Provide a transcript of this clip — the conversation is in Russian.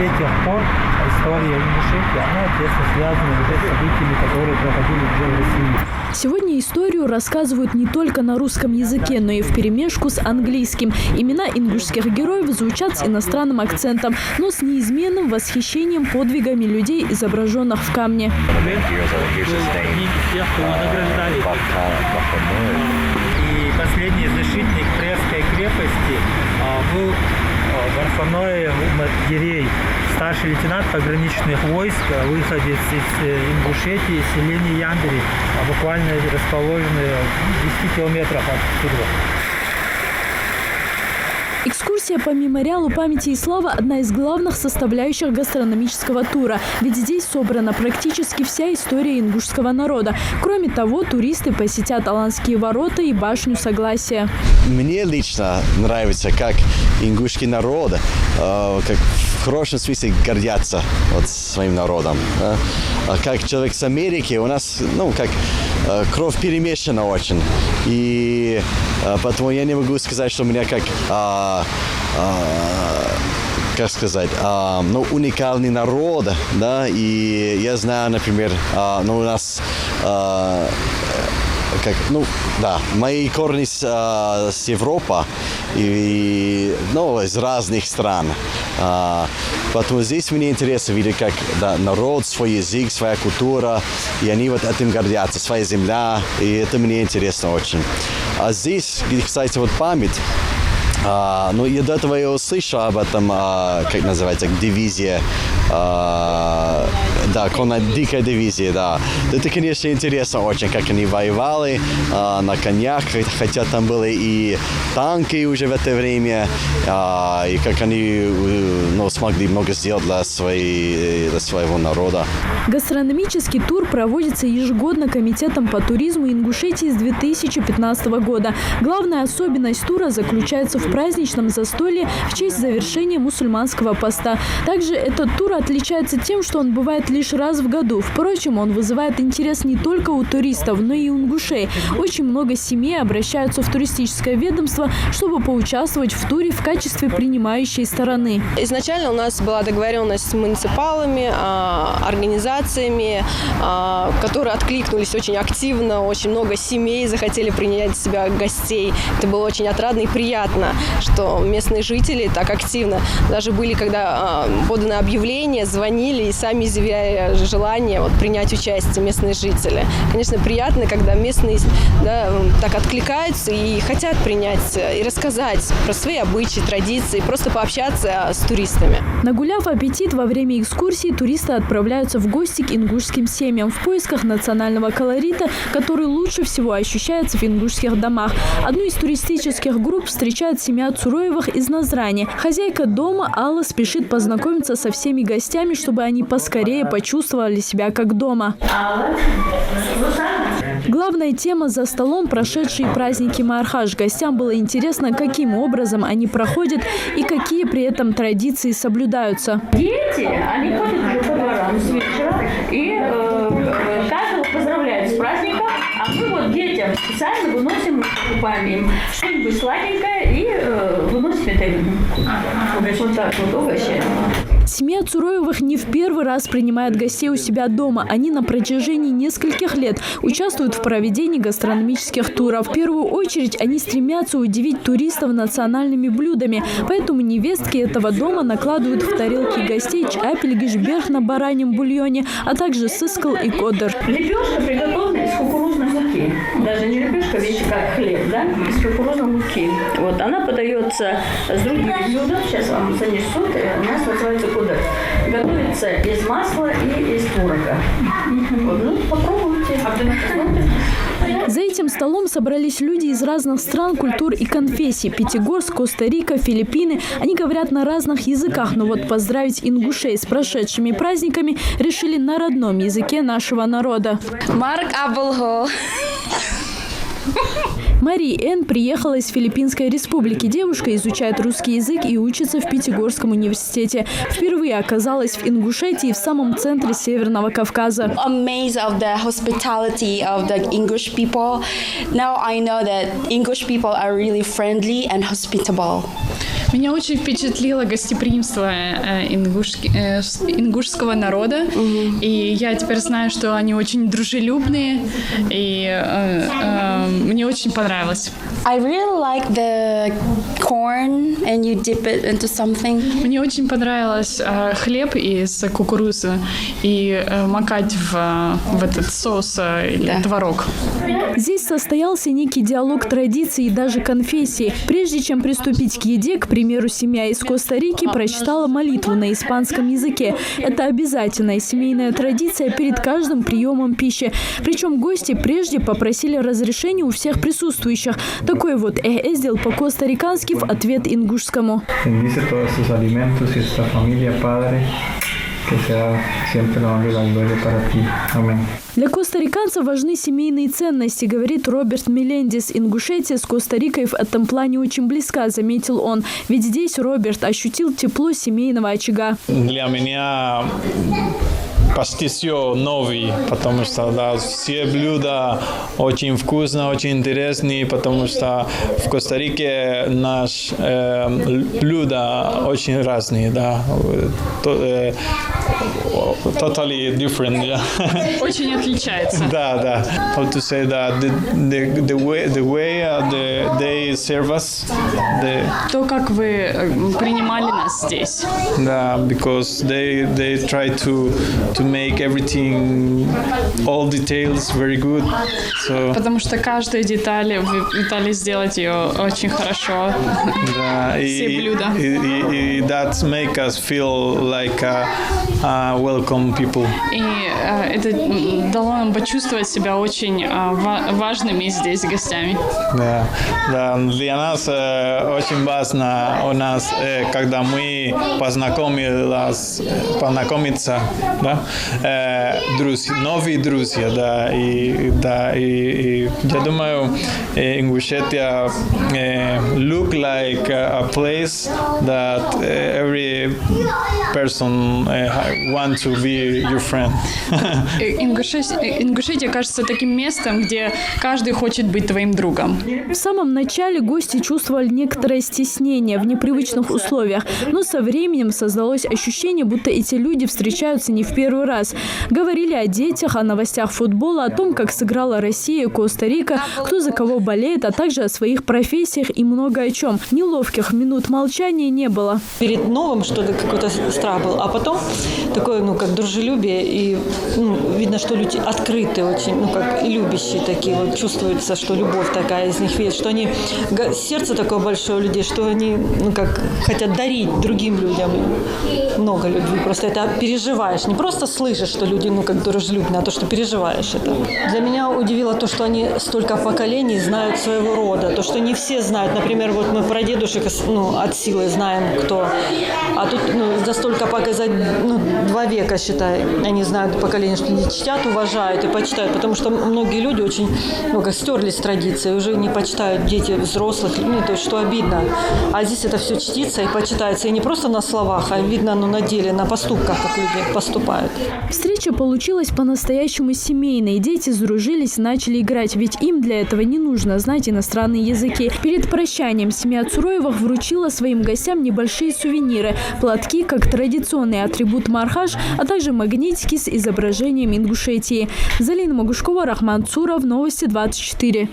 тех пор история Ингушетии, она тесно связана с событиями, которые проходили уже в России. Сегодня историю рассказывают не только на русском языке, но и вперемешку с английским. Имена ингушских героев звучат с иностранным акцентом, но с неизменным восхищением подвигами людей, изображенных в камне. И последний защитник Брестской крепости был Варфаной Матгирей, старший лейтенант пограничных войск, выходец из Ингушетии, селения Яндери, буквально расположенные в 10 километрах отсюда. Экскурсия по мемориалу памяти и славы – одна из главных составляющих гастрономического тура. Ведь здесь собрана практически вся история ингушского народа. Кроме того, туристы посетят Аланские ворота и башню Согласия. Мне лично нравится, как ингушский народ, как в хорошем смысле гордятся своим народом. Да? Как человек с Америки, у нас, как кровь перемешана очень. И поэтому я не могу сказать, что у меня уникальный народ, да, и я знаю, например, у нас, мои корни с Европы и из разных стран. Поэтому здесь мне интересно видеть, как народ, свой язык, своя культура, и они этим гордятся, своя земля, и это мне интересно очень. А здесь, кстати, память. Я до этого я услышал об этом, как называется, дивизия, конно-дикая дивизия, да. Это, конечно, интересно очень, как они воевали на конях, хотя там были и танки уже в это время, и как они смогли много сделать для своего народа. Гастрономический тур проводится ежегодно Комитетом по туризму Ингушетии с 2015 года. Главная особенность тура заключается в праздничном застолье в честь завершения мусульманского поста. Также этот тур отличается тем, что он бывает лишь раз в году. Впрочем, он вызывает интерес не только у туристов, но и у ингушей. Очень много семей обращаются в туристическое ведомство, чтобы поучаствовать в туре в качестве принимающей стороны. Изначально у нас была договоренность с муниципалами, организациями, которые откликнулись очень активно. Очень много семей захотели принять в себя гостей. Это было очень отрадно и приятно, что местные жители так активно. Даже были, когда поданы объявления, звонили и сами изъявляя желание принять участие местные жители. Конечно, приятно, когда местные так откликаются и хотят принять и рассказать про свои обычаи, традиции, просто пообщаться с туристами. Нагуляв аппетит, во время экскурсии туристы отправляются в гости к ингушским семьям в поисках национального колорита, который лучше всего ощущается в ингушских домах. Одну из туристических групп встречает семья Цуроевых из Назрани. Хозяйка дома Алла спешит познакомиться со всеми гостями, чтобы они поскорее почувствовали себя как дома. Главная тема за столом – прошедшие праздники Маархаш. Гостям было интересно, каким образом они проходят и какие при этом традиции соблюдаются. Дети, они ходят уже по дворам с вечера и каждого поздравляют с праздником, а мы детям специально выносим, покупаем им что-нибудь сладенькое и выносим это им. Вот так угощаем. Семья Цуроевых не в первый раз принимает гостей у себя дома. Они на протяжении нескольких лет участвуют в проведении гастрономических туров. В первую очередь они стремятся удивить туристов национальными блюдами. Поэтому невестки этого дома накладывают в тарелки гостей чапель-гишберг на бараньем бульоне, а также сыскал и кодер. Лепешка приготовлена из кукурузной муки. Даже не лепешка, вещи как хлеб, да? Из кукурузной муки. Она подается с другими блюдами. Сейчас вам занесут. У нас называется кодер. Готовится из масла и из творога. Попробуйте. За этим столом собрались люди из разных стран, культур и конфессий. Пятигорск, Коста-Рика, Филиппины. Они говорят на разных языках, но поздравить ингушей с прошедшими праздниками решили на родном языке нашего народа. Марк Аблхо. Мария Эн приехала из Филиппинской республики. Девушка изучает русский язык и учится в Пятигорском университете. Впервые оказалась в Ингушетии, в самом центре Северного Кавказа. Amazed of the hospitality of the English people. Now I know that English people are really friendly and hospitable. Меня очень впечатлило гостеприимство ингушского народа. И я теперь знаю, что они очень дружелюбные. И мне очень понравилось. I really like the corn and you dip it into something. Мне очень понравилось хлеб из кукурузы и макать в этот соус или творог. Здесь состоялся некий диалог традиций и даже конфессий. Прежде чем приступить к еде, к примеру, семья из Коста-Рики прочитала молитву на испанском языке. Это обязательная семейная традиция перед каждым приемом пищи. Причем гости прежде попросили разрешения у всех присутствующих. Такой вот «эздил» по-костарикански в ответ ингушскому. Для костариканцев важны семейные ценности, говорит Роберт Мелендес. Ингушетия с Коста-Рикой в этом плане очень близка, заметил он. Ведь здесь Роберт ощутил тепло семейного очага. Для меня почти все новый, потому что все блюда очень вкусные, очень интересные, потому что в Коста-Рике наши блюда очень разные, да. Totally different, yeah. Очень отличается. Да. How to say that? The way they serve us. То, как вы принимали нас здесь. Да, because they try to make everything, all details very good. So, потому что каждая деталь вы пытались сделать ее очень хорошо. Да, все блюда. И that make us feel like welcome people. И это дало нам почувствовать себя очень важными здесь гостями. Да. Для нас очень важно у нас, когда мы познакомиться, да, новые друзья, да, и я думаю, Ингушетия look like a place that every person want to be your friend. Ингушетия кажется таким местом, где каждый хочет быть твоим другом. В самом начале гости чувствовали некоторое стеснение в непривычных условиях, но со временем создалось ощущение, будто эти люди встречаются не в первый раз. Говорили о детях, о новостях футбола, о том, как сыграла Россия, Коста-Рика, кто за кого болеет, а также о своих профессиях и много о чем. Неловких минут молчания не было. Перед новым что-то какой-то страх был, а потом такое, как дружелюбие, и видно, что люди открытые очень, как и любящие такие, вот чувствуется, что любовь такая из них видит, что они, сердце такое большое у людей, что они, как хотят дарить другим людям много любви. Просто это переживаешь, не просто слышишь, что люди, как дружелюбные, а то, что переживаешь это. Для меня удивило то, что они столько поколений знают своего рода, то, что не все знают. Например, вот мы про дедушек, от силы знаем, кто, а тут, за столько показать, 2 века, считай, они знают поколение, что не чтят, уважают и почитают, потому что многие люди очень, стерлись традиции, уже не почитают дети взрослых, то есть, что обидно. А здесь это все чтится и почитается, и не просто на словах, а видно, на деле, на поступках, как люди поступают. Встреча получилась по-настоящему семейной. Дети сдружились и начали играть, ведь им для этого не нужно знать иностранные языки. Перед прощанием семья Цуроевых вручила своим гостям небольшие сувениры. Платки, как традиционный атрибут Мархаш, а также магнитики с изображением Ингушетии. Залина Магушкова, Рахман Цуров, Новости 24.